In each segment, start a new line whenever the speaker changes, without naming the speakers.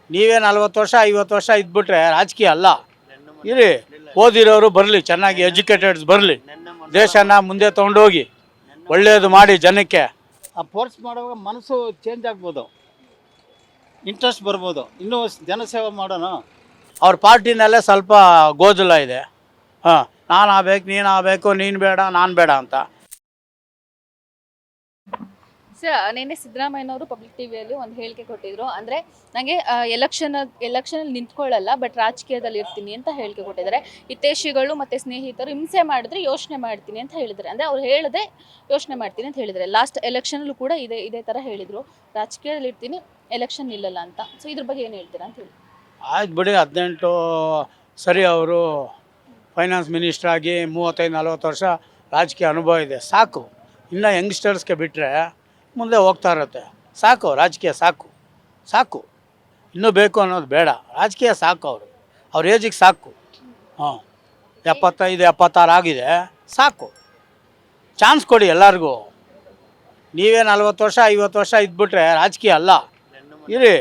ನೀವೇ 40 ವರ್ಷ 50 ವರ್ಷ ಇದ್ಬಿಟ್ರೆ ರಾಜಕೀಯ ಅಲ್ಲ. ಇರಿ, ಓದಿರೋರು ಬರಲಿ, ಚೆನ್ನಾಗಿ ಎಜುಕೇಟೆಡ್ಸ್ ಬರಲಿ, ದೇಶನ ಮುಂದೆ ತೊಗೊಂಡೋಗಿ ಒಳ್ಳೆಯದು ಮಾಡಿ ಜನಕ್ಕೆ.
ಆ ಫೋರ್ಸ್ ಮಾಡುವಾಗ ಮನಸ್ಸು ಚೇಂಜ್ ಆಗ್ಬೋದು, ಇಂಟ್ರೆಸ್ಟ್ ಬರ್ಬೋದು, ಇನ್ನೂ ಜನಸೇವೆ ಮಾಡೋಣ.
ಅವ್ರ ಪಾರ್ಟಿನಲ್ಲೇ ಸ್ವಲ್ಪ ಗೋಜಲ ಇದೆ. ಹಾಂ, ನಾನು ಆಗಬೇಕು, ನೀನು ಆಗಬೇಕು, ನೀನು ಬೇಡ, ನಾನು ಬೇಡ ಅಂತ.
ಸರ್, ನಿನ್ನೆ ಸಿದ್ದರಾಮಯ್ಯನವರು ಪಬ್ಲಿಕ್ ಟಿವಿಯಲ್ಲಿ ಒಂದು ಹೇಳಿಕೆ ಕೊಟ್ಟಿದ್ರು. ಅಂದರೆ ನನಗೆ ಎಲೆಕ್ಷನಲ್ಲಿ ನಿಂತ್ಕೊಳ್ಳಲ್ಲ, ಬಟ್ ರಾಜಕೀಯದಲ್ಲಿ ಇರ್ತೀನಿ ಅಂತ ಹೇಳಿಕೆ ಕೊಟ್ಟಿದ್ದಾರೆ. ಹಿತೈಷಿಗಳು ಮತ್ತು ಸ್ನೇಹಿತರು ಹಿಂಸೆ ಮಾಡಿದ್ರೆ ಯೋಚನೆ ಮಾಡ್ತೀನಿ ಅಂತ ಹೇಳಿದ್ದಾರೆ. ಅಂದರೆ ಅವ್ರು ಹೇಳದೆ ಯೋಚನೆ ಮಾಡ್ತೀನಿ ಅಂತ ಹೇಳಿದ್ದಾರೆ. ಲಾಸ್ಟ್ ಎಲೆಕ್ಷನಲ್ಲೂ ಕೂಡ ಇದೇ ಥರ ಹೇಳಿದರು, ರಾಜಕೀಯದಲ್ಲಿ ಇರ್ತೀನಿ, ಎಲೆಕ್ಷನ್ ನಿಲ್ಲಲ್ಲ ಅಂತ. ಸೊ ಇದ್ರ ಬಗ್ಗೆ ಏನು ಹೇಳ್ತೀರಾ ಅಂತ ಹೇಳಿ.
ಆಯ್ತು ಬಿಡಿ, 18 ಸರಿ, ಅವರು ಫೈನಾನ್ಸ್ ಮಿನಿಸ್ಟ್ರ್ ಆಗಿ 35-40 ವರ್ಷ ರಾಜಕೀಯ ಅನುಭವ ಇದೆ, ಸಾಕು. ಇನ್ನು ಯಂಗ್ಸ್ಟರ್ಸ್ಗೆ ಬಿಟ್ಟರೆ ಮುಂದೆ ಹೋಗ್ತಾ ಇರುತ್ತೆ. ಸಾಕು, ರಾಜಕೀಯ ಸಾಕು, ಸಾಕು. ಇನ್ನೂ ಬೇಕು ಅನ್ನೋದು ಬೇಡ, ರಾಜಕೀಯ ಸಾಕು. ಅವ್ರ ಏಜಿಗೆ ಸಾಕು. ಹಾಂ, 75-76 ಆಗಿದೆ, ಸಾಕು. ಚಾನ್ಸ್ ಕೊಡಿ ಎಲ್ಲರಿಗೂ. ನೀವೇ 40 ವರ್ಷ 50 ವರ್ಷ ಇದ್ಬಿಟ್ರೆ ರಾಜಕೀಯ ಅಲ್ಲ. ಇರಿ,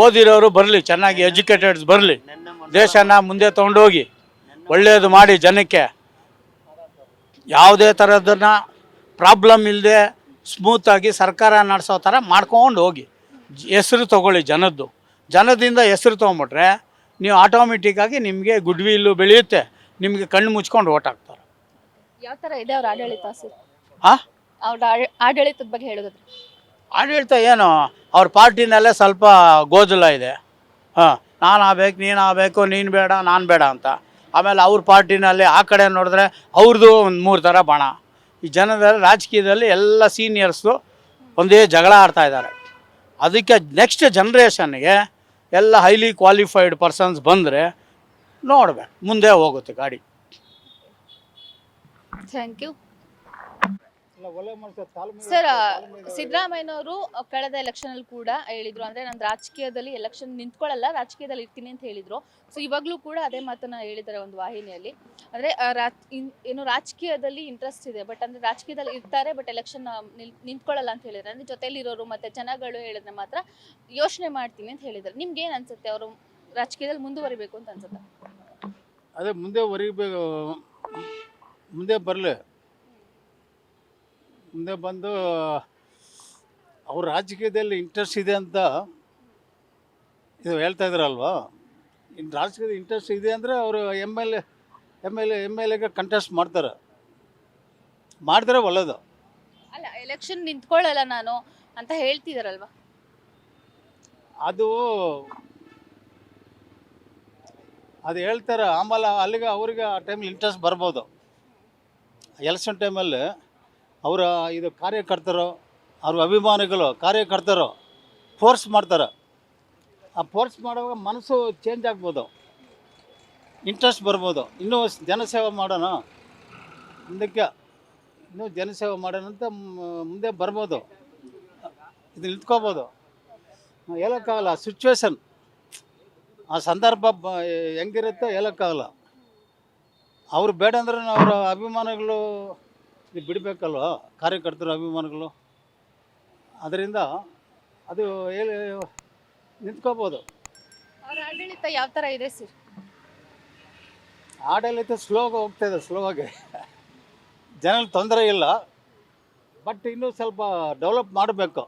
ಓದಿರೋರು ಬರಲಿ, ಚೆನ್ನಾಗಿ ಎಜುಕೇಟೆಡ್ಸ್ ಬರಲಿ, ದೇಶನ ಮುಂದೆ ತೊಗೊಂಡೋಗಿ ಒಳ್ಳೆಯದು ಮಾಡಿ ಜನಕ್ಕೆ. ಯಾವುದೇ ಥರದನ್ನ ಪ್ರಾಬ್ಲಮ್ ಇಲ್ಲದೆ ಸ್ಮೂತಾಗಿ ಸರ್ಕಾರ ನಡೆಸೋ ಥರ ಮಾಡ್ಕೊಂಡು ಹೋಗಿ. ಹೆಸರು ತೊಗೊಳ್ಳಿ ಜನದ್ದು. ಜನದಿಂದ ಹೆಸರು ತೊಗೊಂಬಿಟ್ರೆ ನೀವು ಆಟೋಮೆಟಿಕ್ಕಾಗಿ ನಿಮಗೆ ಗುಡ್ ವಿಲ್ಲು ಬೆಳೆಯುತ್ತೆ, ನಿಮಗೆ ಕಣ್ಣು ಮುಚ್ಕೊಂಡು ಓಟ್ ಹಾಕ್ತಾರೆ.
ಯಾವ ಥರ ಇದೆ ಅವ್ರ ಆಡಳಿತ ಸರ್?
ಹಾಂ,
ಅವ್ರ ಆಡಳಿತದ ಬಗ್ಗೆ ಹೇಳೋದಾದ್ರೆ
ಆಡಳಿತ ಏನು, ಅವ್ರ ಪಾರ್ಟಿನಲ್ಲೇ ಸ್ವಲ್ಪ ಗೋಜಲ ಇದೆ. ಹಾಂ, ನಾನು ಆಗಬೇಕು, ನೀನು ಆಗಬೇಕು, ನೀನು ಬೇಡ, ನಾನು ಬೇಡ ಅಂತ. ಆಮೇಲೆ ಅವ್ರ ಪಾರ್ಟಿನಲ್ಲಿ ಆ ಕಡೆ ನೋಡಿದ್ರೆ ಅವ್ರದ್ದು ಒಂದು 3 ಥರ ಬಣ. ಈ ಜನದಲ್ಲಿ ರಾಜಕೀಯದಲ್ಲಿ ಎಲ್ಲ ಸೀನಿಯರ್ಸು ಒಂದೇ ಜಗಳ ಆಡ್ತಾ ಇದ್ದಾರೆ. ಅದಕ್ಕೆ ನೆಕ್ಸ್ಟ್ ಜನ್ರೇಷನ್ಗೆ ಎಲ್ಲ ಹೈಲಿ ಕ್ವಾಲಿಫೈಡ್ ಪರ್ಸನ್ಸ್ ಬಂದರೆ ನೋಡ್ಬೇಕು, ಮುಂದೆ ಹೋಗುತ್ತೆ ಗಾಡಿ.
Thank you sir. ಸಿದ್ದರಾಮಯ್ಯನವರು ಕಳೆದ ಎಲೆಕ್ಷನಲ್ಲಿ ಕೂಡ ಹೇಳಿದ್ರು, ಅಂದರೆ ನಾನು ರಾಜಕೀಯದಲ್ಲಿ ಎಲೆಕ್ಷನ್ ನಿಂತ್ಕೊಳ್ಳಲ್ಲ, ರಾಜಕೀಯದಲ್ಲಿ ಇರ್ತೀನಿ ಅಂತ ಹೇಳಿದ್ರು. ಸೊ ಇವಾಗಲೂ ಕೂಡ ಅದೇ ಮಾತನ್ನ ಹೇಳಿದ್ದಾರೆ ಒಂದು ವಾಹಿನಿಯಲ್ಲಿ. ಅಂದರೆ ಏನು ರಾಜಕೀಯದಲ್ಲಿ ಇಂಟ್ರೆಸ್ಟ್ ಇದೆ, ಬಟ್ ಅಂದರೆ ರಾಜಕೀಯದಲ್ಲಿ ಇರ್ತಾರೆ, ಬಟ್ ಎಲೆಕ್ಷನ್ ನಿಂತ್ಕೊಳ್ಳಲ್ಲ ಅಂತ ಹೇಳಿದ್ದಾರೆ. ಅಂದರೆ ಜೊತೆಲಿರೋರು ಮತ್ತು ಜನಗಳು ಹೇಳಿದ್ರೆ ಮಾತ್ರ ಯೋಚನೆ ಮಾಡ್ತೀನಿ ಅಂತ ಹೇಳಿದ್ದಾರೆ. ನಿಮ್ಗೆ ಏನು ಅನ್ಸುತ್ತೆ, ಅವರು ರಾಜಕೀಯದಲ್ಲಿ ಮುಂದುವರಿಬೇಕು ಅಂತ ಅನ್ಸುತ್ತೆ?
ಅದೇ ಮುಂದೆ ಬರಲಿ, ಮುಂದೆ ಬಂದು ಅವ್ರ ರಾಜಕೀಯದಲ್ಲಿ ಇಂಟ್ರೆಸ್ಟ್ ಇದೆ ಅಂತ ಇದು ಹೇಳ್ತಾ ಇದ್ರಲ್ವಾ. ಇನ್ನು ರಾಜಕೀಯದ ಇಂಟ್ರೆಸ್ಟ್ ಇದೆ ಅಂದರೆ ಅವರು ಎಮ್ ಎಲ್ ಎಗೆ ಕಂಟೆಸ್ಟ್ ಮಾಡಿದ್ರೆ ಒಳ್ಳೆಯದು.
ಅಲ್ಲ, ಎಲೆಕ್ಷನ್ ನಿಂತ್ಕೊಳ್ಳಲ್ಲ ನಾನು ಅಂತ ಹೇಳ್ತಿದಾರಲ್ವ.
ಅದು ಹೇಳ್ತಾರೆ. ಆಮೇಲೆ ಅಲ್ಲಿಗೆ ಅವ್ರಿಗೆ ಆ ಟೈಮಲ್ಲಿ ಇಂಟ್ರೆಸ್ಟ್ ಬರ್ಬೋದು. ಎಲೆಕ್ಷನ್ ಟೈಮಲ್ಲಿ ಅವರ ಇದು ಕಾರ್ಯಕರ್ತರು, ಅವ್ರ ಅಭಿಮಾನಿಗಳು, ಕಾರ್ಯಕರ್ತರು ಫೋರ್ಸ್ ಮಾಡ್ತಾರೆ. ಆ ಫೋರ್ಸ್ ಮಾಡುವಾಗ ಮನಸ್ಸು ಚೇಂಜ್ ಆಗ್ಬೋದು, ಇಂಟ್ರೆಸ್ಟ್ ಬರ್ಬೋದು, ಇನ್ನೂ ಜನಸೇವೆ ಮಾಡೋಣ, ಮುಂದಕ್ಕೆ ಇನ್ನೂ ಜನಸೇವೆ ಮಾಡೋಣ ಅಂತ ಮುಂದೆ ಬರ್ಬೋದು. ಇದು ನಿಂತ್ಕೋಬೋದು, ಹೇಳೋಕ್ಕಾಗಲ್ಲ. ಸಿಚುವೇಶನ್, ಆ ಸಂದರ್ಭ ಹೆಂಗಿರುತ್ತೆ ಹೇಳೋಕ್ಕಾಗಲ್ಲ. ಅವ್ರು ಬೇಡ ಅಂದ್ರೆ ಅವರ ಅಭಿಮಾನಿಗಳು ಬಿಡಬೇಕಲ್ವ, ಕಾರ್ಯಕರ್ತರು ಅಭಿಮಾನಿಗಳು. ಅದರಿಂದ ಅದು ಹೇಳಿ ನಿಂತ್ಕೋಬೋದು.
ಅವ್ರ ಆಡಳಿತ ಯಾವ ಥರ ಇದೆ ಸರ್?
ಆಡಳಿತ ಸ್ಲೋವಾಗಿ ಜನರಿಗೆ ತೊಂದರೆ ಇಲ್ಲ, ಬಟ್ ಇನ್ನೂ ಸ್ವಲ್ಪ ಡೆವಲಪ್ ಮಾಡಬೇಕು.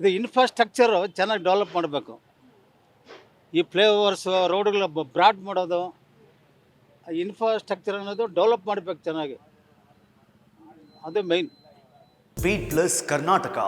ಇದು ಇನ್ಫ್ರಾಸ್ಟ್ರಕ್ಚರು ಚೆನ್ನಾಗಿ ಡೆವಲಪ್ ಮಾಡಬೇಕು. ಈ ಫ್ಲೈಓವರ್ಸು, ರೋಡ್ಗಳ ಬ್ರಾಡ್ ಮಾಡೋದು, ಇನ್ಫ್ರಾಸ್ಟ್ರಕ್ಚರ್ ಅನ್ನೋದು ಡೆವಲಪ್ ಮಾಡಬೇಕು ಚೆನ್ನಾಗಿ, ಅದು ಮೈನ್.
Beet plus Karnataka.